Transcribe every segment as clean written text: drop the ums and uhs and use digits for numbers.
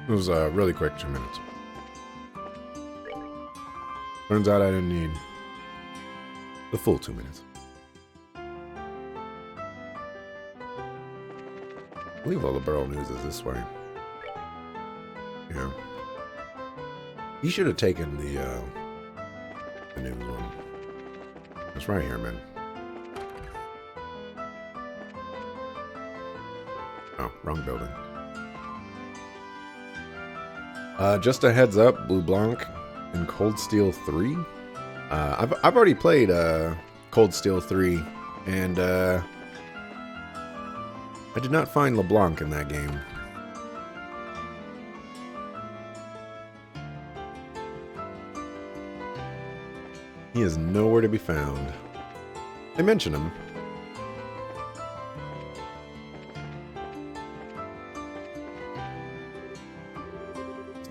It was a really quick 2 minutes. Turns out I didn't need the full 2 minutes. I believe all the Borough News is this way. Yeah. You should have taken the news one. It's right here, man. Oh, wrong building. Just a heads up, Blue Blanc and Cold Steel 3. I've already played Cold Steel 3, and I did not find LeBlanc in that game. He is nowhere to be found. They mention him.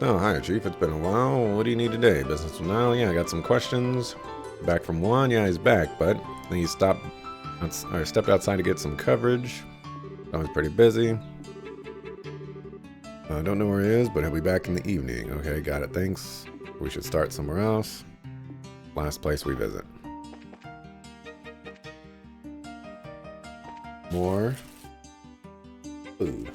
Oh, hi, Chief. It's been a while. What do you need today? Business from now? Yeah, I got some questions. Back from one? Yeah, he's back, but then he stepped outside to get some coverage. I was pretty busy. I don't know where he is, but he'll be back in the evening. Okay, got it. Thanks. We should start somewhere else. Last place we visit. More food.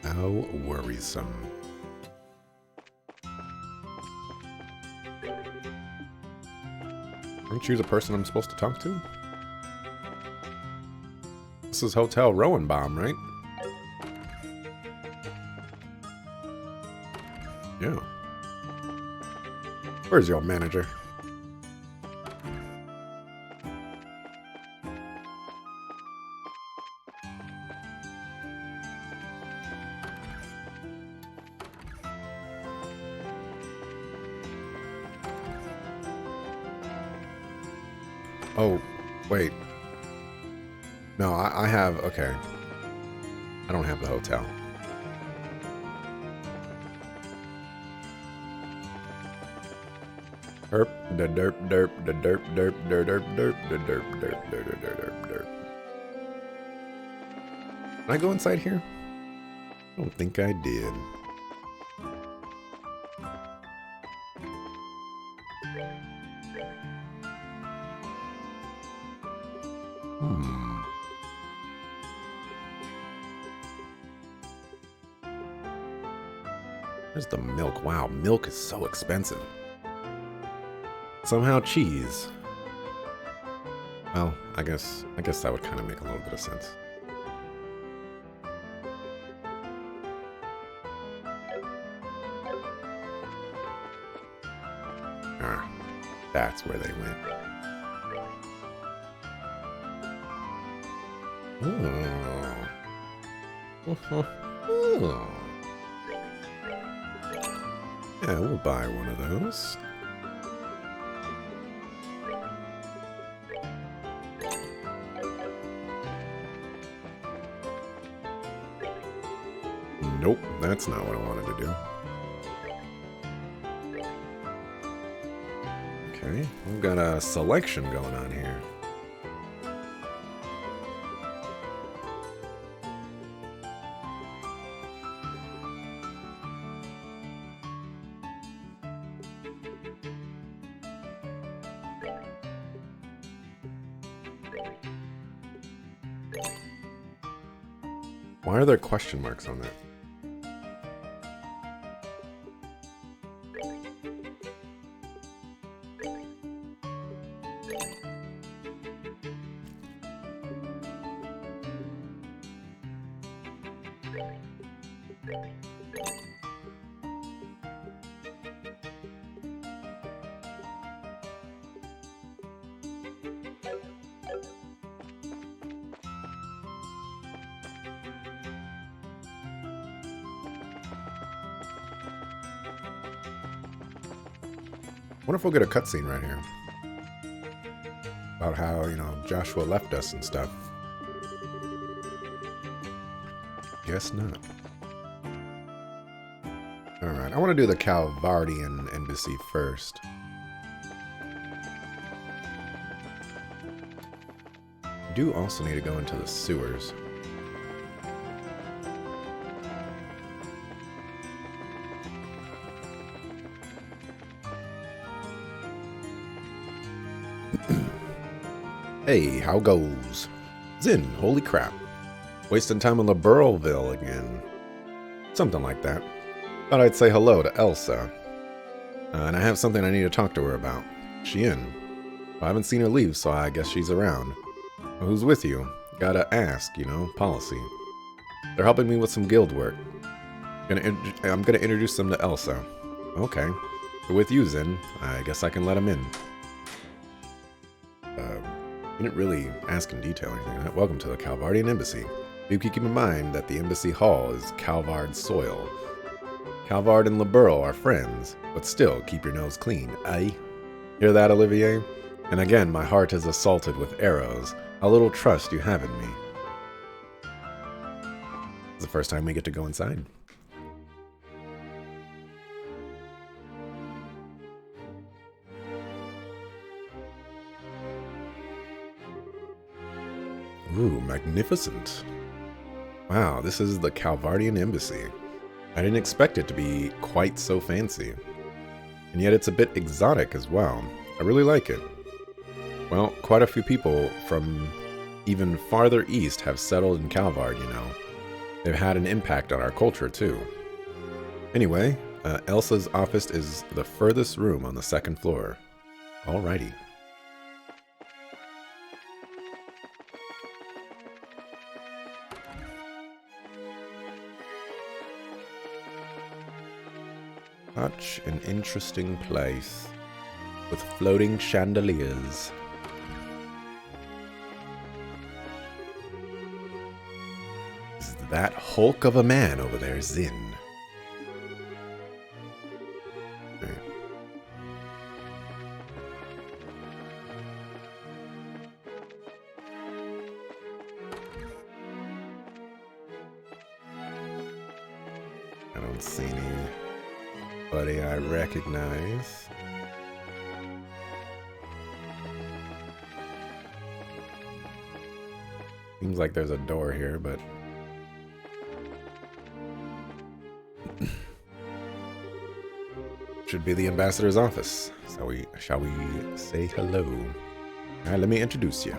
How worrisome. Aren't you the person I'm supposed to talk to? This is Hotel Rowenbaum, right? Yeah. Where's your manager? Oh, wait. No, I have... Okay. I don't have the hotel. Derp, da derp, derp, da derp, derp, da derp, derp, da derp, derp, da derp, derp, derp. Can I go inside here? I don't think I did. There's the milk. Wow, milk is so expensive. Somehow cheese. Well, I guess that would kind of make a little bit of sense. Ah, that's where they went. Oh. Yeah, we'll buy one of those. Nope, that's not what I wanted to do. Okay, we've got a selection going on here. Why are there question marks on that? Wonder if we'll get a cutscene right here. About how, you know, Joshua left us and stuff. Guess not. Alright, I want to do the Calvardian Embassy first. I do also need to go into the sewers. Hey, how goes? Zin, holy crap. Wasting time in Liberalville again. Something like that. Thought I'd say hello to Elsa. And I have something I need to talk to her about. She in? I haven't seen her leave, so I guess she's around. Well, who's with you? Gotta ask, you know, policy. They're helping me with some guild work. I'm gonna introduce them to Elsa. Okay. They're with you, Zin. I guess I can let them in. You didn't really ask in detail or anything. Welcome to the Calvardian Embassy. Do keep in mind that the embassy hall is Calvard soil. Calvard and Liberl are friends, but still keep your nose clean, eh? Hear that, Olivier? And again, my heart is assaulted with arrows. How little trust you have in me. It's the first time we get to go inside. Ooh, magnificent. Wow, this is the Calvardian Embassy. I didn't expect it to be quite so fancy. And yet it's a bit exotic as well. I really like it. Well, quite a few people from even farther east have settled in Calvard, you know. They've had an impact on our culture too. Anyway, Elsa's office is the furthest room on the second floor. Alrighty. Such an interesting place, with floating chandeliers. Is that hulk of a man over there, Zin? Okay. I don't see anybody I recognize. Seems like there's a door here, but should be the ambassador's office. So shall we say hello? All right, let me introduce you.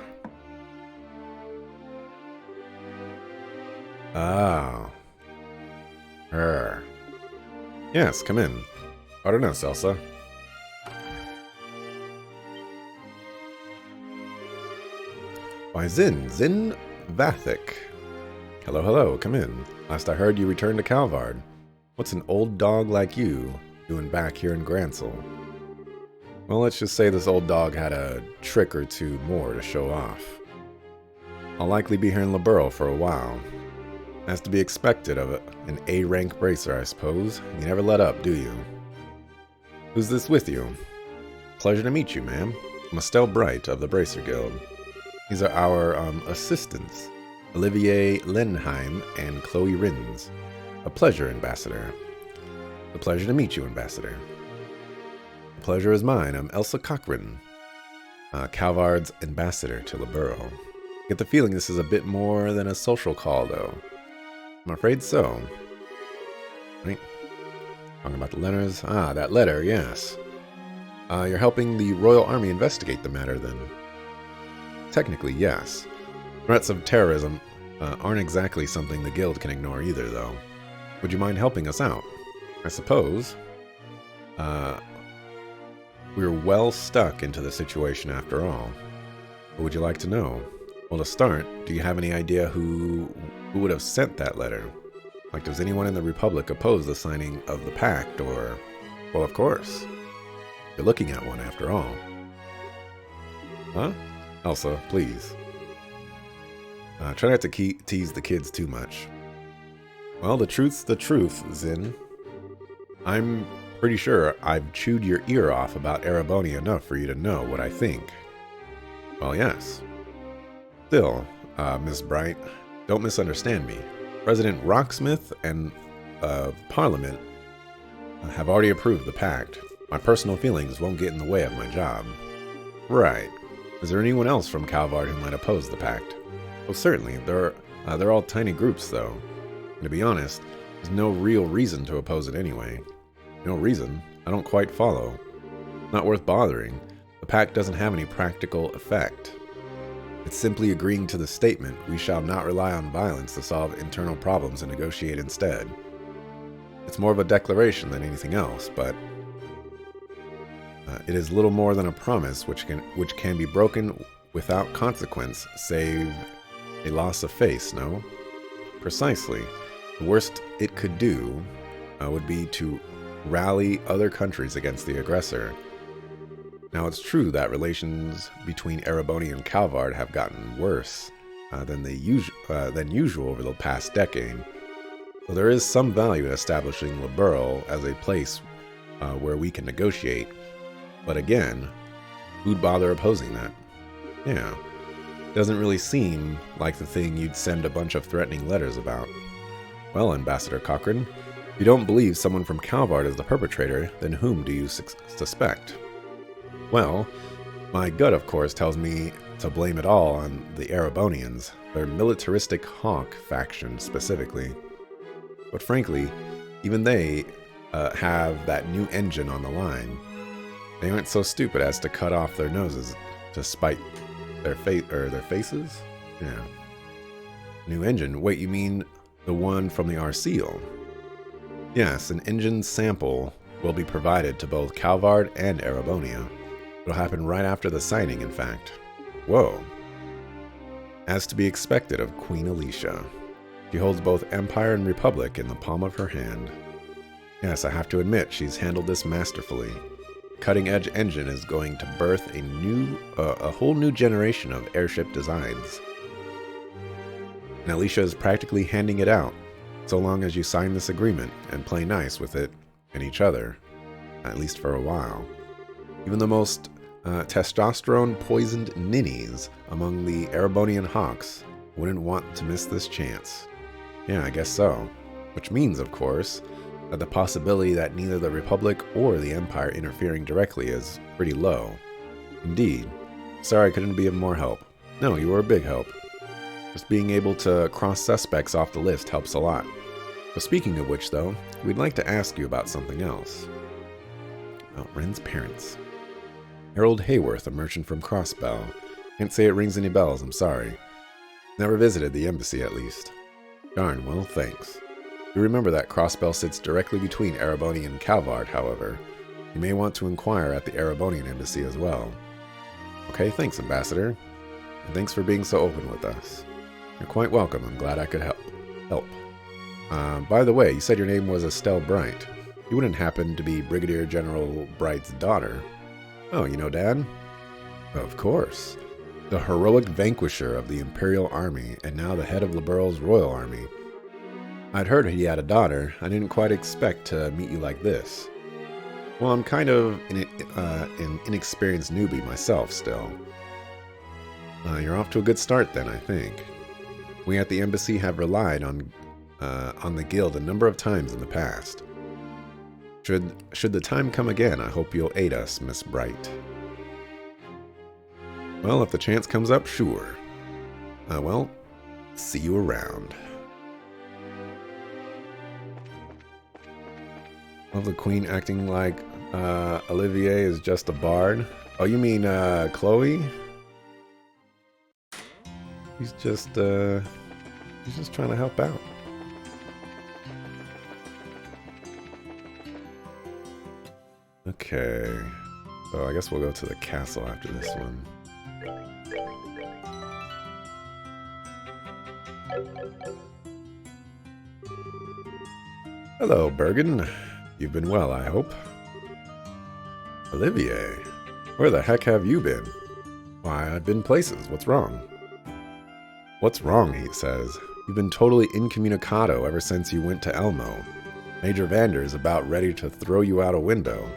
Ah, her. Yes, come in. Pardon us, Elsa. Why, Zin Vathic. Hello, hello, come in. Last I heard you returned to Calvard. What's an old dog like you doing back here in Grancel? Well, let's just say this old dog had a trick or two more to show off. I'll likely be here in Liberl for a while. As to be expected of an A-rank bracer, I suppose. You never let up, do you? Who's this with you? Pleasure to meet you, ma'am. I'm Estelle Bright of the Bracer Guild. These are our assistants, Olivier Lenheim and Chloe Rins. A pleasure, Ambassador. A pleasure to meet you, Ambassador. The pleasure is mine. I'm Elsa Cochran, Calvard's ambassador to Liberl. Get the feeling this is a bit more than a social call, though. I'm afraid so. Right. Talking about the letters. Ah, that letter, yes. You're helping the Royal Army investigate the matter, then? Technically, yes. Threats of terrorism aren't exactly something the Guild can ignore either, though. Would you mind helping us out? I suppose. We're well stuck into the situation after all. What would you like to know? Well, to start, do you have any idea who would have sent that letter? Like, does anyone in the Republic oppose the signing of the pact, or... Well, of course. You're looking at one, after all. Huh? Elsa, please. Try not to tease the kids too much. Well, the truth's the truth, Zin. I'm Pretty sure I've chewed your ear off about Erebonia enough for you to know what I think. Well, yes. Still, Miss Bright, don't misunderstand me. President Rocksmith and Parliament have already approved the pact. My personal feelings won't get in the way of my job. Right. Is there anyone else from Calvard who might oppose the pact? Well, certainly. They're all tiny groups, though. And to be honest, there's no real reason to oppose it anyway. No reason? I don't quite follow. Not worth bothering. The pact doesn't have any practical effect. It's simply agreeing to the statement, we shall not rely on violence to solve internal problems and negotiate instead. It's more of a declaration than anything else, but it is little more than a promise which can be broken without consequence, save a loss of face, no? Precisely. The worst it could do would be to rally other countries against the aggressor. Now, it's true that relations between Erebonia and Calvard have gotten worse than usual over the past decade. So there is some value in establishing Liberl as a place where we can negotiate. But again, who'd bother opposing that? Yeah, doesn't really seem like the thing you'd send a bunch of threatening letters about. Well, Ambassador Cochrane, if you don't believe someone from Calvard is the perpetrator, then whom do you suspect? Well, my gut, of course, tells me to blame it all on the Erebonians, their militaristic hawk faction specifically. But frankly, even they have that new engine on the line. They aren't so stupid as to cut off their noses to spite their faces? Yeah. New engine? Wait, you mean the one from the Arseal? Yes, an engine sample will be provided to both Calvard and Erebonia. It'll happen right after the signing, in fact. Whoa. As to be expected of Queen Alicia. She holds both Empire and Republic in the palm of her hand. Yes, I have to admit, she's handled this masterfully. Cutting-edge engine is going to birth a whole new generation of airship designs. And Alicia is practically handing it out, so long as you sign this agreement and play nice with it and each other, at least for a while. Even the most testosterone-poisoned ninnies among the Erebonian hawks wouldn't want to miss this chance. Yeah, I guess so. Which means, of course, that the possibility that neither the Republic or the Empire interfering directly is pretty low. Indeed. Sorry I couldn't be of more help. No, you were a big help. Just being able to cross suspects off the list helps a lot. But speaking of which, though, we'd like to ask you about something else. About Ren's parents. Harold Hayworth, a merchant from Crossbell. Can't say it rings any bells, I'm sorry. Never visited the embassy, at least. Darn, well, thanks. You remember that Crossbell sits directly between Erebonia and Calvard, however. You may want to inquire at the Erebonian embassy as well. Okay, thanks, Ambassador. And thanks for being so open with us. You're quite welcome. I'm glad I could help. By the way, you said your name was Estelle Bright. You wouldn't happen to be Brigadier General Bright's daughter. Oh, you know Dad? Of course. The heroic vanquisher of the Imperial Army, and now the head of Liberl's Royal Army. I'd heard he had a daughter. I didn't quite expect to meet you like this. Well, I'm kind of an inexperienced newbie myself still. You're off to a good start then, I think. We at the embassy have relied on the guild a number of times in the past. Should the time come again, I hope you'll aid us, Miss Bright. Well, if the chance comes up, sure. Well, see you around. Love the Queen acting like Olivier is just a bard. Oh, you mean Chloe? He's just trying to help out. Okay, so I guess we'll go to the castle after this one. Hello, Bergen. You've been well, I hope. Olivier, where the heck have you been? Why, I've been places. What's wrong? What's wrong, he says. You've been totally incommunicado ever since you went to Elmo. Major Vander is about ready to throw you out a window.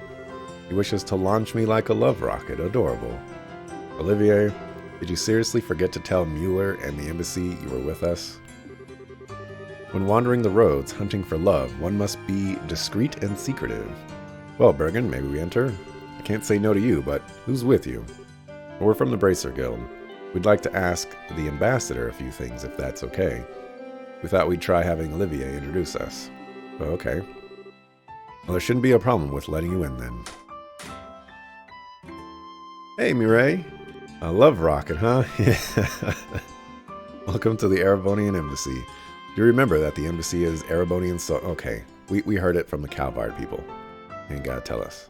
He wishes to launch me like a love rocket. Adorable. Olivier, did you seriously forget to tell Mueller and the embassy you were with us? When wandering the roads, hunting for love, one must be discreet and secretive. Well, Bergen, maybe we enter? I can't say no to you, but who's with you? We're from the Bracer Guild. We'd like to ask the ambassador a few things, if that's okay. We thought we'd try having Olivier introduce us. Oh, okay. Well, there shouldn't be a problem with letting you in, then. Hey, Mireille. A love rocket, huh? Welcome to the Erebonian Embassy. Do you remember that the embassy is Erebonian so... Okay, we heard it from the Calvard people. You ain't gotta tell us.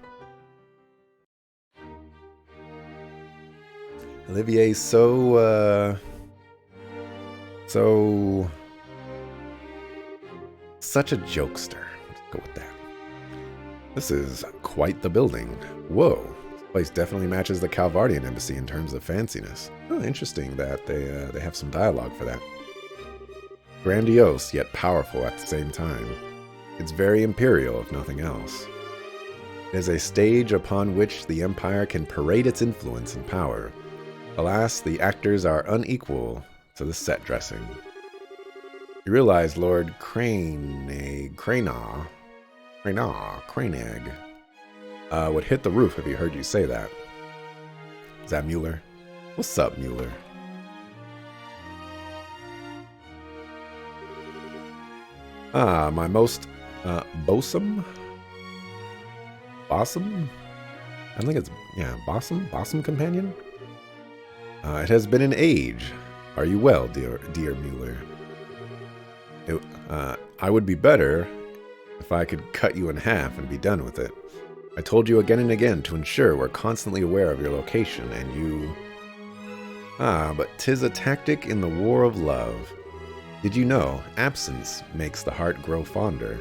Olivier's so... Such a jokester. Let's go with that. This is quite the building. Whoa. Place definitely matches the Calvardian embassy in terms of fanciness. Oh, interesting that they have some dialogue for that. Grandiose, yet powerful at the same time. It's very imperial, if nothing else. It is a stage upon which the Empire can parade its influence and power. Alas, the actors are unequal to the set dressing. You realize Lord Cranag would hit the roof if he heard you say that. Is that Mueller? What's up, Mueller? Ah, my most bosom? Bosom? I think it's, yeah, Bosom companion? It has been an age. Are you well, dear Mueller? I would be better if I could cut you in half and be done with it. I told you again and again to ensure we're constantly aware of your location, and you... Ah, but 'tis a tactic in the war of love. Did you know, absence makes the heart grow fonder?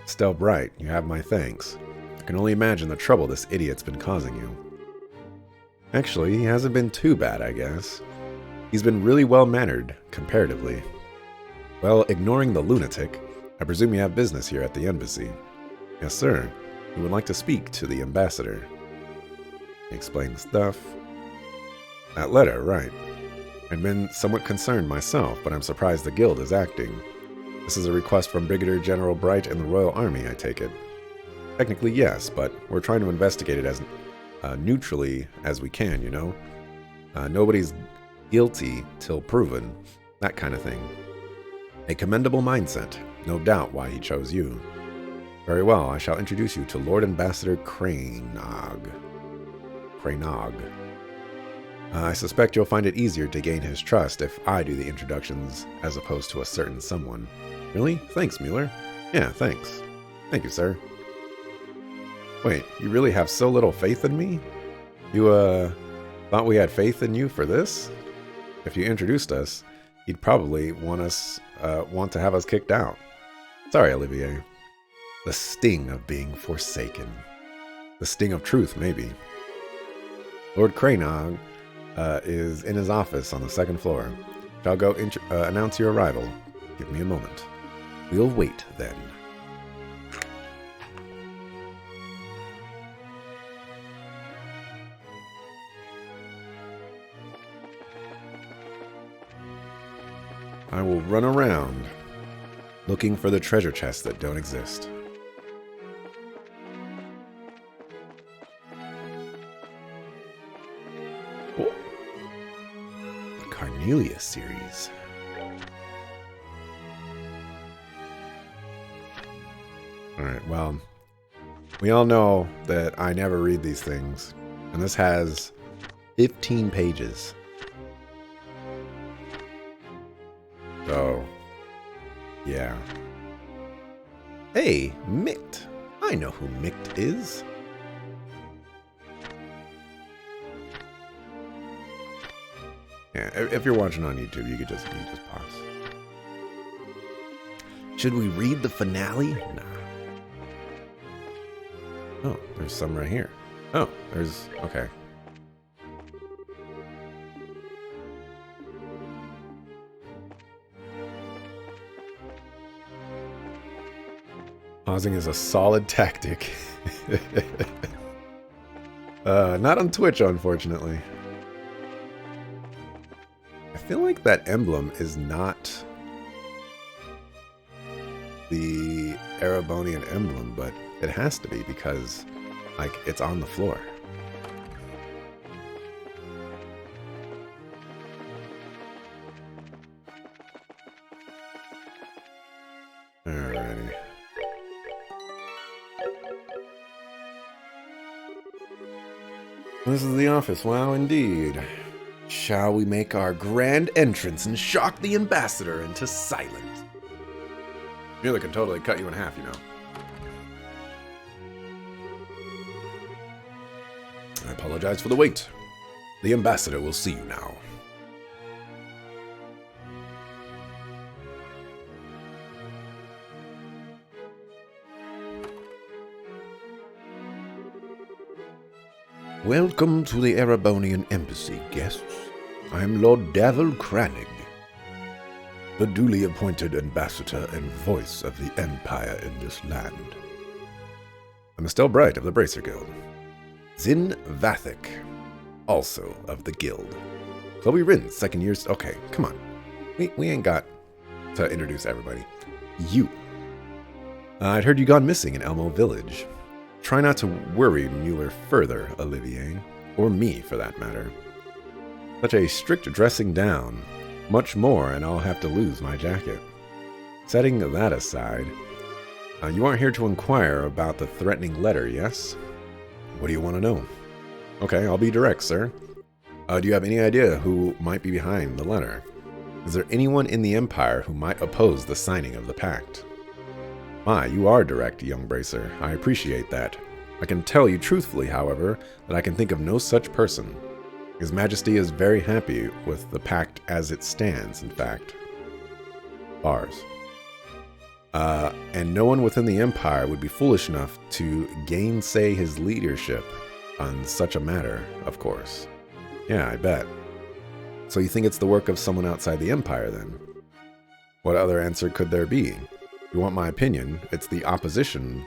Stell Bright, you have my thanks. I can only imagine the trouble this idiot's been causing you. Actually, he hasn't been too bad, I guess. He's been really well-mannered, comparatively. Well, ignoring the lunatic, I presume you have business here at the embassy. Yes, sir. We would like to speak to the ambassador. Explain the stuff. That letter, right. I've been somewhat concerned myself, but I'm surprised the guild is acting. This is a request from Brigadier General Bright and the Royal Army, I take it. Technically, yes, but we're trying to investigate it as neutrally as we can, you know? Nobody's guilty till proven. That kind of thing. A commendable mindset. No doubt why he chose you. Very well, I shall introduce you to Lord Ambassador Cranag. I suspect you'll find it easier to gain his trust if I do the introductions as opposed to a certain someone. Really? Thanks, Mueller. Yeah, thanks. Thank you, sir. Wait, you really have so little faith in me? You, thought we had faith in you for this? If you introduced us, you'd probably want to have us kicked out. Sorry, Olivier. The sting of being forsaken. The sting of truth, maybe. Lord Cranag is in his office on the second floor. Shall go announce your arrival. Give me a moment. We'll wait, then. I will run around looking for the treasure chests that don't exist. Oh. The Carnelia series. Alright, well, we all know that I never read these things, and this has 15 pages. So, yeah. Hey, Mikt. I know who Mikt is. Yeah, if you're watching on YouTube, you could just pause. Should we read the finale? Nah. Oh, there's some right here. Oh, there's... okay. Pausing is a solid tactic. Not on Twitch, unfortunately. I feel like that emblem is not the Erebonian emblem, but it has to be because, like, it's on the floor. Alrighty. This is the office. Wow, indeed. Shall we make our grand entrance and shock the ambassador into silence? Really could totally cut you in half, you know. I apologize for the wait. The ambassador will see you now. Welcome to the Erebonian Embassy, guests. I am Lord Davil Cranig, the duly appointed ambassador and voice of the Empire in this land. I'm Estelle Bright of the Bracer Guild. Zin Vathik, also of the Guild. Chloe Rin, second year... Okay, come on. We ain't got to introduce everybody. You. I'd heard you gone missing in Elmo Village. Try not to worry Mueller further, Olivier. Or me, for that matter. Such a strict dressing down. Much more, and I'll have to lose my jacket. Setting that aside, you aren't here to inquire about the threatening letter, yes? What do you want to know? Okay, I'll be direct, sir. Do you have any idea who might be behind the letter? Is there anyone in the Empire who might oppose the signing of the pact? My, you are direct, young Bracer. I appreciate that. I can tell you truthfully, however, that I can think of no such person. His Majesty is very happy with the pact as it stands, in fact. Bars. And no one within the Empire would be foolish enough to gainsay his leadership on such a matter, of course. Yeah, I bet. So you think it's the work of someone outside the Empire, then? What other answer could there be? If you want my opinion, it's the opposition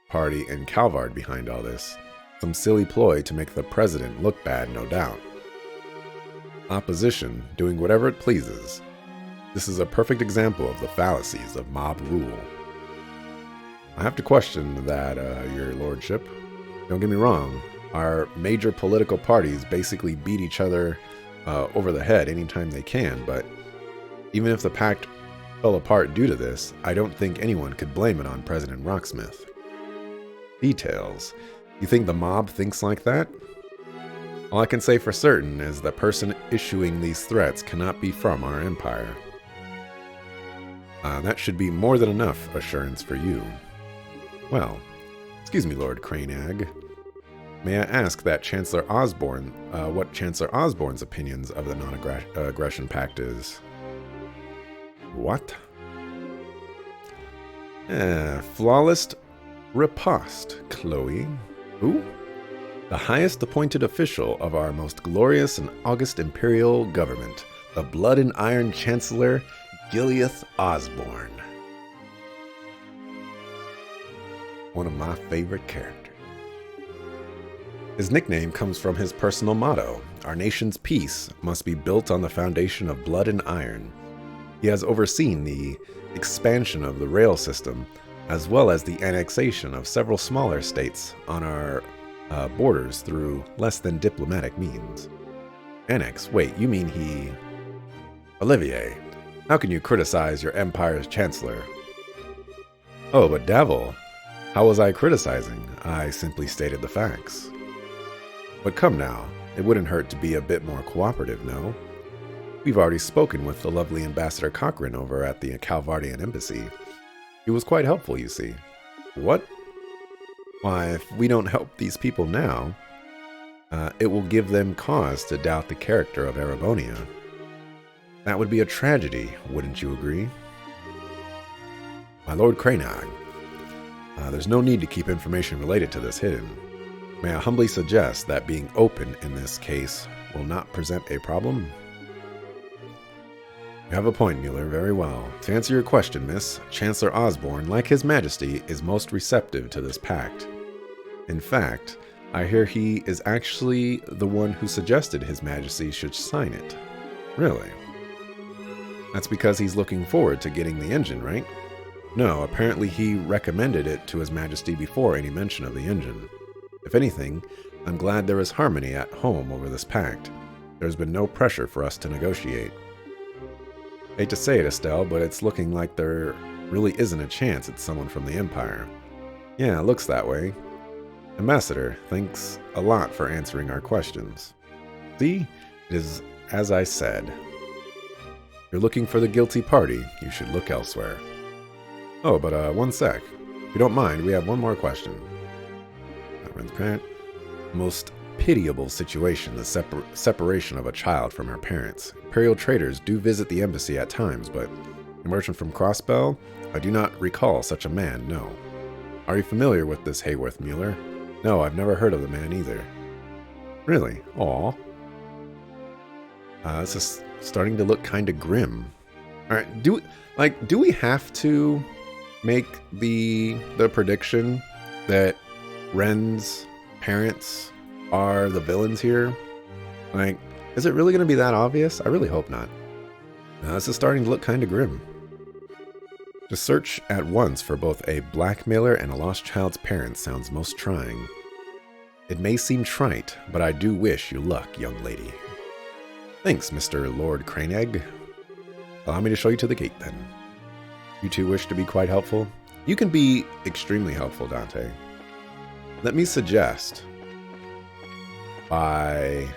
party in Calvard behind all this. Some silly ploy to make the president look bad, no doubt. Opposition, doing whatever it pleases. This is a perfect example of the fallacies of mob rule. I have to question that, your lordship. Don't get me wrong, our major political parties basically beat each other over the head anytime they can, but even if the pact fell apart due to this, I don't think anyone could blame it on President Rocksmith. Details. You think the mob thinks like that? All I can say for certain is the person issuing these threats cannot be from our empire. That should be more than enough assurance for you. Well, excuse me, Lord Cranag. May I ask that Chancellor Osborne, what Chancellor Osborne's opinions of the non-aggression pact is? What? Flawless riposte, Chloe. Who? The highest appointed official of our most glorious and august imperial government, the Blood and Iron Chancellor, Gileath Osborne. One of my favorite characters. His nickname comes from his personal motto, our nation's peace must be built on the foundation of blood and iron. He has overseen the expansion of the rail system, as well as the annexation of several smaller states on our borders through less than diplomatic means. Annex? Wait, you mean he... Olivier, how can you criticize your empire's chancellor? Oh, but Davil, how was I criticizing? I simply stated the facts. But come now, it wouldn't hurt to be a bit more cooperative, no? We've already spoken with the lovely Ambassador Cochran over at the Calvardian Embassy. He was quite helpful, you see. What? Why, if we don't help these people now, it will give them cause to doubt the character of Erebonia. That would be a tragedy, wouldn't you agree? My Lord Cranag, there's no need to keep information related to this hidden. May I humbly suggest that being open in this case will not present a problem? You have a point, Mueller. Very well. To answer your question, miss, Chancellor Osborne, like His Majesty, is most receptive to this pact. In fact, I hear he is actually the one who suggested His Majesty should sign it. Really? That's because he's looking forward to getting the engine, right? No, apparently he recommended it to His Majesty before any mention of the engine. If anything, I'm glad there is harmony at home over this pact. There's been no pressure for us to negotiate. Hate to say it, Estelle, but it's looking like there really isn't a chance it's someone from the Empire. Yeah, it looks that way. Ambassador, thanks a lot for answering our questions. See, it is as I said. You're looking for the guilty party. You should look elsewhere. Oh, but one sec. If you don't mind, we have one more question. Most pitiable situation, the separation of a child from her parents. Imperial traders do visit the embassy at times, but a merchant from Crossbell? I do not recall such a man, no. Are you familiar with this Hayworth Mueller? No, I've never heard of the man either. Really? Aw. This is starting to look kind of grim. Alright, do we have to make the prediction that Ren's parents are the villains here? Like, is it really going to be that obvious? I really hope not. This is starting to look kind of grim. To search at once for both a blackmailer and a lost child's parents sounds most trying. It may seem trite, but I do wish you luck, young lady. Thanks, Mr. Lord Craneegg. Allow me to show you to the gate, then. You two wish to be quite helpful? You can be extremely helpful, Dante. Let me suggest by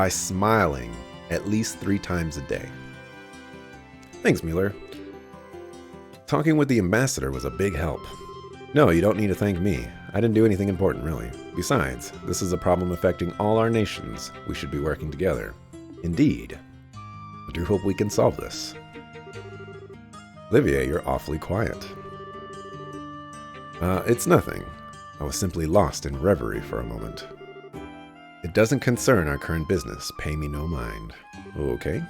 smiling at least 3 times a day. Thanks, Mueller. Talking with the ambassador was a big help. No, you don't need to thank me. I didn't do anything important, really. Besides, this is a problem affecting all our nations. We should be working together. Indeed. I do hope we can solve this. Olivier, you're awfully quiet. It's nothing. I was simply lost in reverie for a moment. It doesn't concern our current business. Pay me no mind. Okay.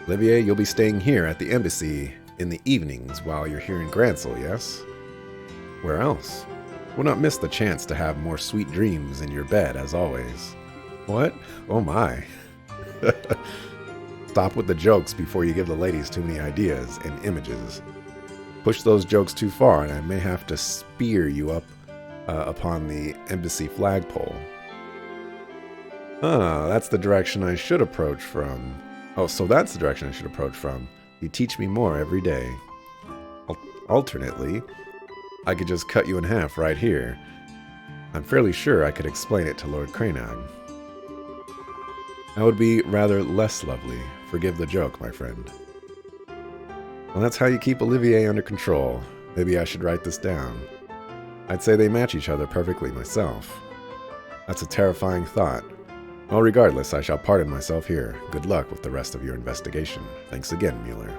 Olivier, you'll be staying here at the embassy in the evenings while you're here in Gransel, yes? Where else? We'll not miss the chance to have more sweet dreams in your bed, as always. What? Oh my. Stop with the jokes before you give the ladies too many ideas and images. Push those jokes too far and I may have to spear you up upon the embassy flagpole. That's the direction I should approach from. Oh, so that's the direction I should approach from. You teach me more every day. Alternately, I could just cut you in half right here. I'm fairly sure I could explain it to Lord Craneegg. That would be rather less lovely. Forgive the joke, my friend. Well, that's how you keep Olivier under control. Maybe I should write this down. I'd say they match each other perfectly myself. That's a terrifying thought. Well, regardless, I shall pardon myself here. Good luck with the rest of your investigation. Thanks again, Mueller.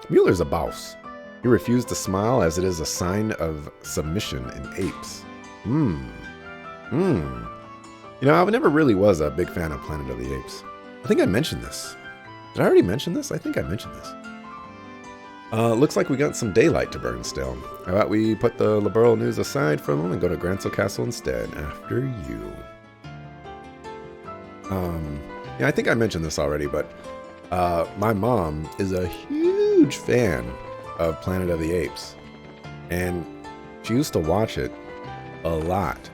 Mueller's a boss. He refused to smile as it is a sign of submission in apes. You know, I never really was a big fan of Planet of the Apes. I think I mentioned this. Did I already mention this? I think I mentioned this. Looks like we got some daylight to burn still. How about we put the Liberal news aside for a moment and go to Gransel Castle instead? After you. Yeah, I think I mentioned this already, but my mom is a huge fan of Planet of the Apes. And she used to watch it a lot.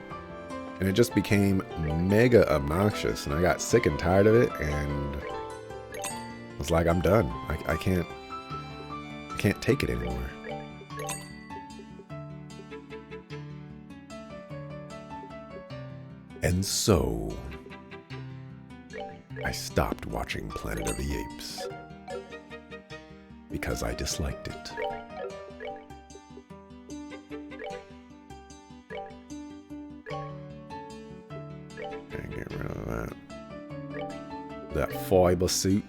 And it just became mega obnoxious. And I got sick and tired of it. And I was like, I'm done. I can't take it anymore. And so I stopped watching Planet of the Apes because I disliked it. Can't get rid of that. That fiber suit.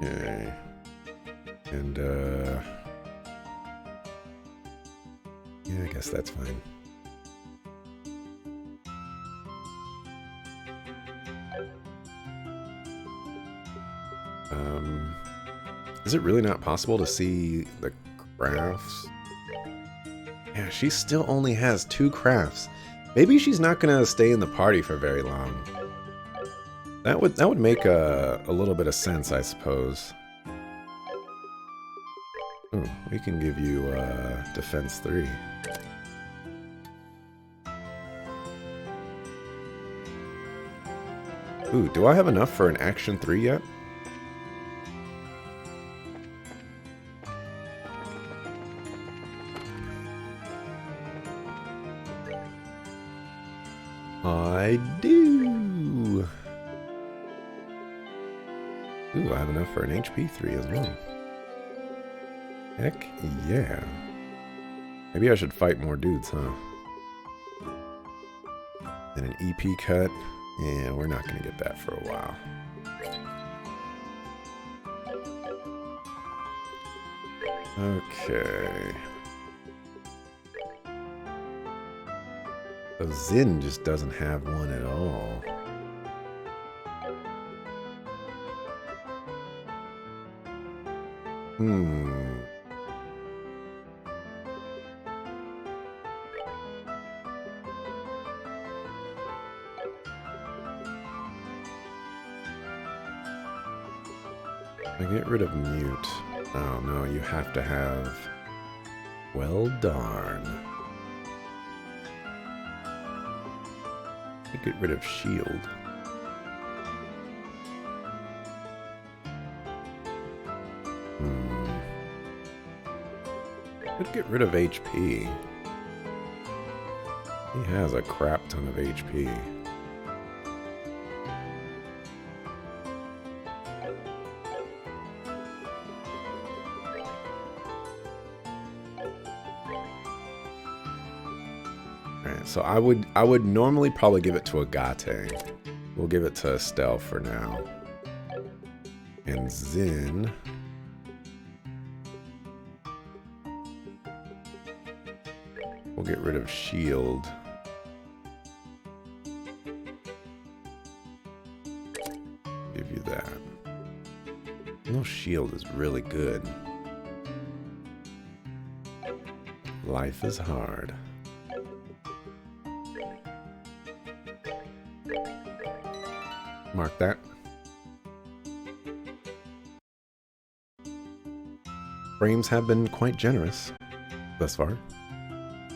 Okay. And guess that's fine. Is it really not possible to see the crafts? Yeah, she still only has 2 crafts. Maybe she's not gonna stay in the party for very long. That would make a little bit of sense, I suppose. Ooh, we can give you defense 3. Ooh, do I have enough for an action 3 yet? I do. Ooh, I have enough for an HP 3 as well. Heck yeah. Maybe I should fight more dudes, huh? And an EP cut. Yeah, we're not going to get that for a while. Okay. So Zin just doesn't have one at all. I get rid of mute. Oh no, you have to have... Well, darn. I get rid of shield. Could get rid of HP. He has a crap ton of HP. Alright, so I would normally probably give it to Agate. We'll give it to Estelle for now. And Zin. We'll get rid of shield. Give you that. No, shield is really good. Life is hard. Mark that. Frames have been quite generous thus far.